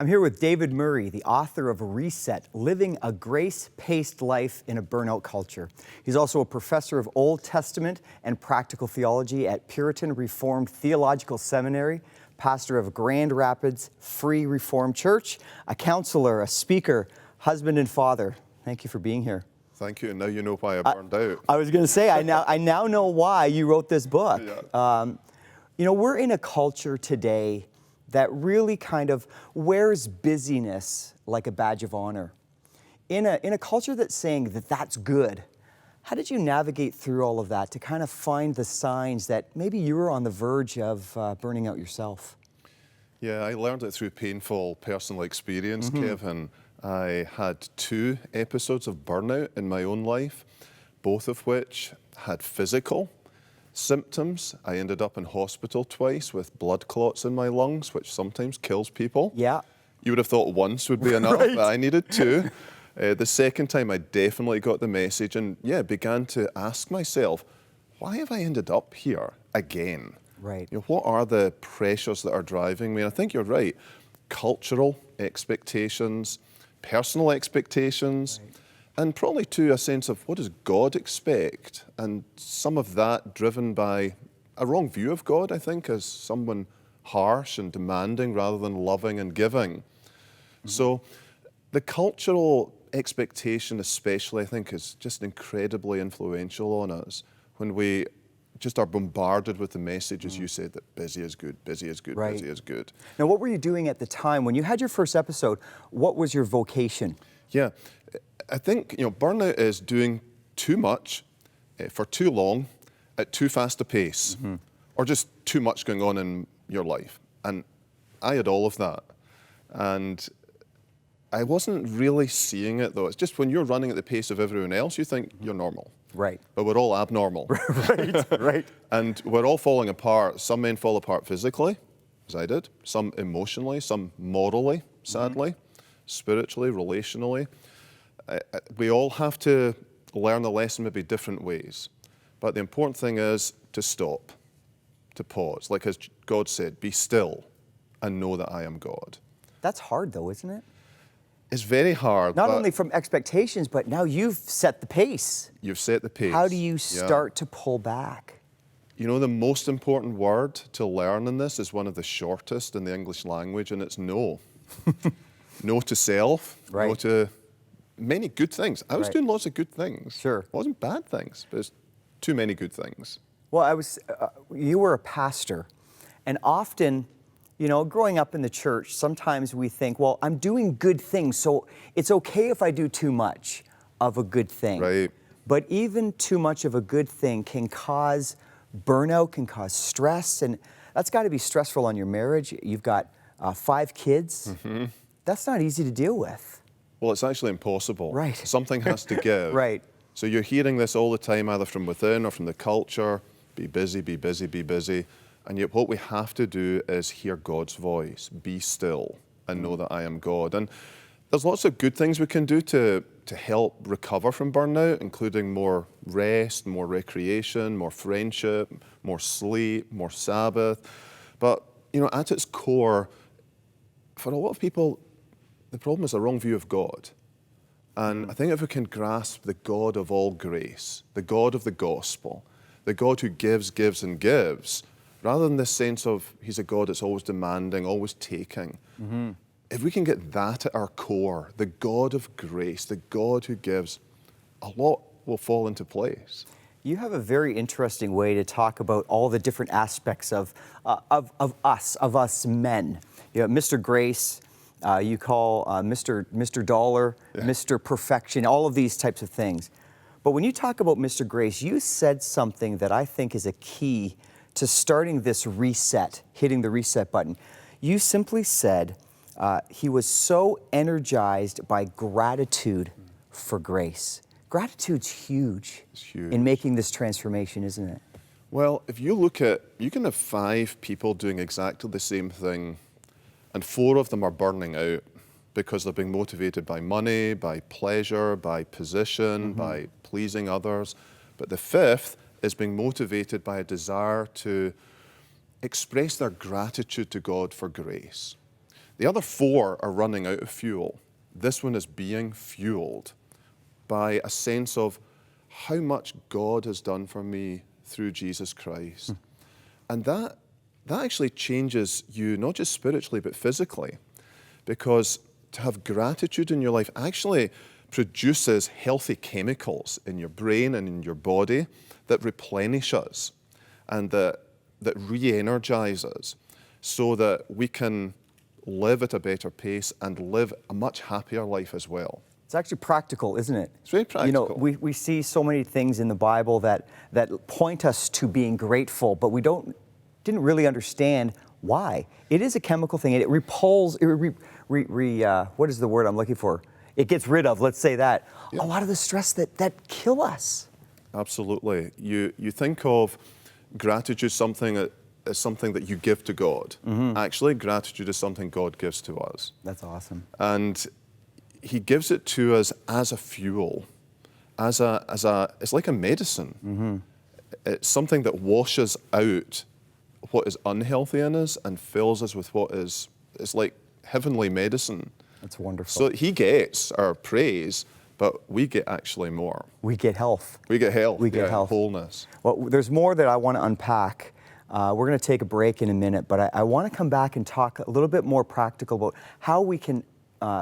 I'm here with David Murray, the author of Reset, Living a Grace-Paced Life in a Burnout Culture. He's also a professor of Old Testament and practical theology at Puritan Reformed Theological Seminary, pastor of Grand Rapids Free Reformed Church, a counselor, a speaker, husband and father. Thank you for being here. Thank you, and now you know why I burned out. I was going to say, I now know why you wrote this book. Yeah. We're in a culture today that really kind of wears busyness like a badge of honor. In a culture that's saying that that's good, how did you navigate through all of that to kind of find the signs that maybe you were on the verge of burning out yourself? Yeah, I learned it through painful personal experience, Kevin. I had 2 episodes of burnout in my own life, both of which had physical symptoms. I ended up in hospital twice with blood clots in my lungs, which sometimes kills people. Yeah. You would have thought once would be enough, Right. but I needed 2. The second time I definitely got the message and began to ask myself, why have I ended up here again? Right. What are the pressures that are driving me? And I think you're right. Cultural expectations, personal expectations, and probably too a sense of what does God expect? And some of that driven by a wrong view of God, I think, as someone harsh and demanding rather than loving and giving. So the cultural expectation especially, I think, is just incredibly influential on us when we just are bombarded with the message, as you said, that busy is good, busy is good, Right. busy is good. Now, what were you doing at the time? When you had your first episode, what was your vocation? Yeah, I think burnout is doing too much for too long at too fast a pace, or just too much going on in your life. And I had all of that, and I wasn't really seeing it though. It's just when you're running at the pace of everyone else, you think you're normal. Right. But we're all abnormal. Right. And we're all falling apart. Some men fall apart physically, as I did, some emotionally, some morally, sadly, spiritually, relationally. We all have to learn the lesson maybe different ways. But the important thing is to stop, to pause. Like as God said, be still and know that I am God. That's hard though, isn't it? It's very hard. Not but only from expectations, but now you've set the pace. you've set the pace. How do you Yeah. start to pull back? The most important word to learn in this is one of the shortest in the English language, and it's no. No to self, no Right. to many good things. I was Right. doing lots of good things. Sure. It wasn't bad things, but it's too many good things. Well, you were a pastor, and often, growing up in the church, sometimes we think, well, I'm doing good things, so it's okay if I do too much of a good thing. Right. But even too much of a good thing can cause burnout, can cause stress, and that's got to be stressful on your marriage. You've got 5 kids. That's not easy to deal with. Well, it's actually impossible. Right. Something has to give. Right. So you're hearing this all the time, either from within or from the culture. Be busy, be busy, be busy. And yet what we have to do is hear God's voice. Be still and know that I am God. And there's lots of good things we can do to help recover from burnout, including more rest, more recreation, more friendship, more sleep, more Sabbath. But, at its core, for a lot of people, the problem is a wrong view of God. And I think if we can grasp the God of all grace, the God of the gospel, the God who gives, gives, and gives, rather than this sense of he's a God that's always demanding, always taking, if we can get that at our core, the God of grace, the God who gives, a lot will fall into place. You have a very interesting way to talk about all the different aspects of us men. Mr. Grace, you call Mr. Dollar, Mr. Perfection, all of these types of things. But when you talk about Mr. Grace, you said something that I think is a key to starting this reset, hitting the reset button. You simply said he was so energized by gratitude for grace. Gratitude's huge, It's huge. in making this transformation, isn't it? Well, if you look at, you can have 5 people doing exactly the same thing, and 4 of them are burning out because they're being motivated by money, by pleasure, by position, by pleasing others. But the 5th is being motivated by a desire to express their gratitude to God for grace. The other 4 are running out of fuel. This one is being fueled by a sense of how much God has done for me through Jesus Christ. And that actually changes you, not just spiritually, but physically. Because to have gratitude in your life actually produces healthy chemicals in your brain and in your body that replenish us and that re-energize us so that we can live at a better pace and live a much happier life as well. It's actually practical, isn't it? It's very practical. You know, we see so many things in the Bible that point us to being grateful, but we didn't really understand why. It is a chemical thing. It repulses, what is the word I'm looking for? It gets rid of, let's say that, a lot of the stress that kill us. Absolutely. You think of gratitude as something that you give to God. Actually, gratitude is something God gives to us. That's awesome. And He gives it to us as a fuel, it's like a medicine. It's something that washes out what is unhealthy in us and fills us with what is like heavenly medicine. That's wonderful. So He gets our praise, but we get actually more. We get health. We get health. We get health. Wholeness. Well, there's more that I want to unpack. We're going to take a break in a minute, but I want to come back and talk a little bit more practical about how we can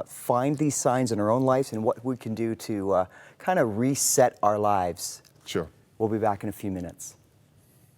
find these signs in our own lives and what we can do to kind of reset our lives. Sure. We'll be back in a few minutes.